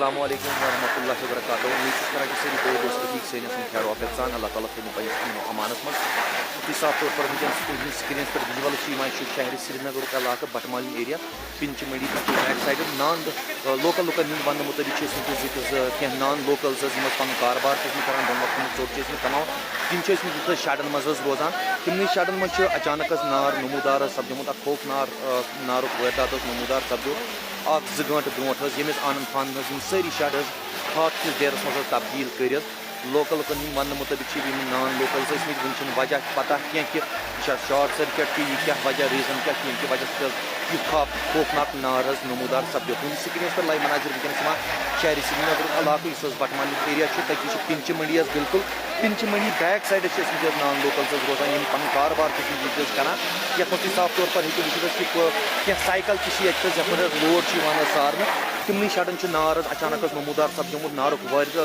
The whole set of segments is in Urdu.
السلام علیکم ورحمۃ اللہ وبرکاتہ امید کران کہ ساری بڑے دوست ٹھیک سے خیر وافیت سان اللہ تعالیٰ تھو پنس امانس مز صاف طور پر ونکس سکرینس پہ ویجول شہر سری نگر علاقہ بٹمال ایریا پنچ مڑی بیک سائڈ نان لوکل لکن ہند ون مطابق کی نان لوکلز پن کاربار کران دون وقتن ٹوٹ تمام تم شیڈن مز روزان تمن شیڈن مز اچانک نار نمودار سپدمت خوفناک نارک واردات نمودار سپدو زٕ گٲنٛٹہٕ برونٛٹھ ییٚمِس آنن فانن یِم سٲری شَڈ ہاک کِس ڈیرس منٛز تبدیٖل کٔرِتھ لوکل لُکن ہٕنٛدۍ وننہٕ مُطٲبِق یِم نان لوکلز ٲسمٕتۍ وٕنہِ چھُنہٕ وجہ پتہ کینٛہہ کہ یہِ چھا شاٹ سٔرکیٹ کہ یہِ کیٛاہ وجہ ریٖزن کیٛاہ چھُ ییٚمہِ کہِ وجہ سۭتۍ یُتھ خوفناک نار حظ نمودار سپدیو تُہٕنٛدِس سکریٖنس پٮ۪ٹھ لایو مناظر وٕنکیٚنس یِوان شہری سری نگرُک علاقہٕ یُس حظ بٹمالُک ایریا چھُ تٔتی چھُ پِنچہِ مٔنڈی حظ بالکل پِنچہِ مٔنڈی بیک سایڈس چھِ ٲسمٕتۍ حظ نان لوکلز حظ روزان یِم پنُن کاربار چھِ ٲسمٕتۍ ییٚتہِ حظ کران یتھ منٛز تُہۍ صاف طور پر ہیٚکِو وٕچھِتھ حظ کہ کینٛہہ سایکل تہِ چھِ ییٚتہِ حظ یپٲرۍ حظ لوڈ چھُ یِوان حظ سارنہٕ تمنٕے شَڈن چھُ نار حظ اچانک حظ نمودار سپدیومُت نارُک وجہ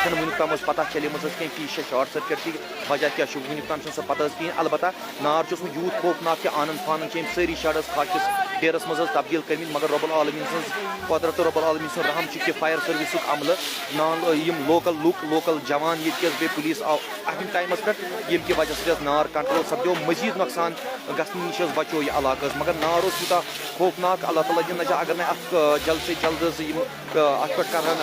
چھنہٕ وٕنیُک تام حظ پتہ چلیمٕژ حظ کینٛہہ کہ یہِ چھا شاٹ سٔرکیٹ کہ وجہ کیٛاہ چھُ وٕنیُک تام چھنہٕ سۄ پتہ حظ کِہیٖنۍ البتہ نار چھُ اوسمُت یوٗت خوفناک کہ آنن فانن چھِ یِم سٲری شَڈ حظ خاکِس ڈیرس منٛز حظ تبدیٖل کٔرمٕتۍ مگر رۄب العالمیٖن سٕنٛز قۄدرت تہٕ رۄب العالمیٖن سُنٛد رحم چھُ کہ فایر سٔروِسُک عملہٕ یِم لوکل لُکھ لوکل جوان ییٚتہِ حظ بیٚیہِ پُلیٖس آو اَمہِ ٹایمس پٮ۪ٹھ ییٚمہِ کہِ وجہ سۭتۍ حظ نار کنٹرول سپدیو مزیٖد نۄقصان گژھنہٕ نِش حظ بچو یہِ علاقہٕ حظ مگر نار اوس یوٗتاہ خوفناک اللہ تعالیٰ دِیِن نجات اگر نہٕ اتھ جلد سے جلد حظ یِم اتھ پٮ۪ٹھ کرہن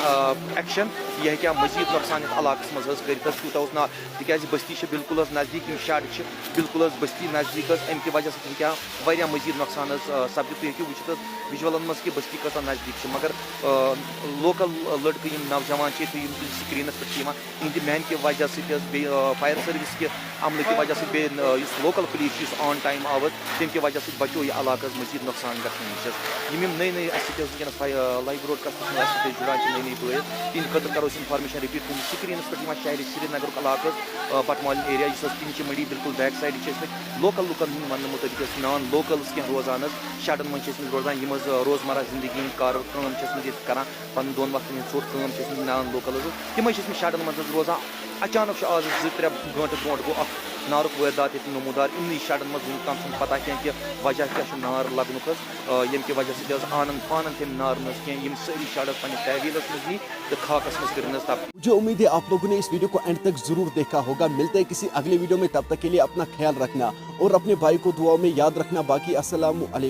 ایکشن یہِ ہیٚکہِ ہا مزیٖد نۄقصان یتھ علاقس منٛز حظ کٔرِتھ حظ تیوٗتاہ اوس نار تِکیازِ بستی چھِ بالکل حظ نزدیٖک یِم شَڈ چھِ بالکل حظ بستی نزدیٖک حظ امہِ کہِ وجہ سۭتۍ ہیٚکہِ ہا واریاہ مزیٖد نۄقصان حظ سپدِتھ تُہۍ ہیٚکِو وٕچھِتھ حظ وِجولن منٛز کہ بستی کۭژاہ نزدیٖک چھِ مگر لوکل لڑکہٕ یِم نوجوان چھِ ییٚتہِ یِم سکریٖنس پٮ۪ٹھ چھِ یِوان یِہنٛدِ محنت کہِ وجہ سۭتۍ حظ بیٚیہِ فایر سٔروِس کہِ عملہٕ کہِ وجہ سۭتۍ بیٚیہِ یُس لوکل پُلیٖس چھُ یُس آن ٹایم آو حظ تمہِ کہِ وجہ سۭتۍ بچو یہِ علاقہٕ حظ مزیٖد نۄقصان گژھنہٕ نِش حظ یِم نٔے نٔے اَسہِ سۭتۍ حظ وٕنکیٚنس لایو برٛاڈکاسٹس منٛز اَسہِ سۭتۍ جُڑان چھِ نٔے نٔے بٲژ تِہنٛدِ خٲطرٕ کرو أسۍ اِنفارمیشن رِپیٖٹ تُہنٛدِس سکریٖنس پٮ۪ٹھ یِوان شہری سری نگرُک علاقہٕ حظ بٹمال ایریا یُس حظ پِنچہِ مٔنڈی بالکل بیک سایڈٕ چھِ ٲسمٕتۍ لوکل لُکن ہٕنٛدۍ وننہٕ مُطٲبق ٲسۍ نان لوکلز کینٛہہ روزان حظ شَڈن منٛز چھِ ٲسمٕتۍ روزان یِم حظ روزمرہ زندگی ہٕنٛدۍ کٲم چھِ ٲسمٕتۍ ییٚتہِ کران پنُن دۄن وقتن ہٕنٛز ژوٚٹ کٲم چھِ ٲسمٕتۍ نان لوکل حظ تِمے چھِ ٲسمٕتۍ شَڈن منٛز حظ روزان اچانک چھُ آز 2-3 گٲنٛٹہٕ برونٛٹھ گوٚو اکھ نارُک وٲردات ییٚتہِ نمودار یِمنٕے شَڈن منٛز وٕنیُک تام چھُنہٕ پتہ کینٛہہ کہ وجہ کیٛاہ چھُ نار لگنُک حظ ییٚمہِ کہِ وجہ سۭتۍ حظ آنن فانن تمہِ نار منٛز کینٛہہ یِم سٲری شَڈ حظ پننِس تحویلس منٛز نی تہٕ خاکس منٛز کٔرِن حظ تبدیٖل مجھے امید ہے آپ لوگوں نے اس ویڈیو کو اینڈ تک ضرور دیکھا ہوگا ملتے ہیں کسی اگلے ویڈیو میں تب تک کے لیے اپنا خیال رکھنا اور اپنے بھائی کو دعاؤں میں یاد رکھنا باقی السلام علیکم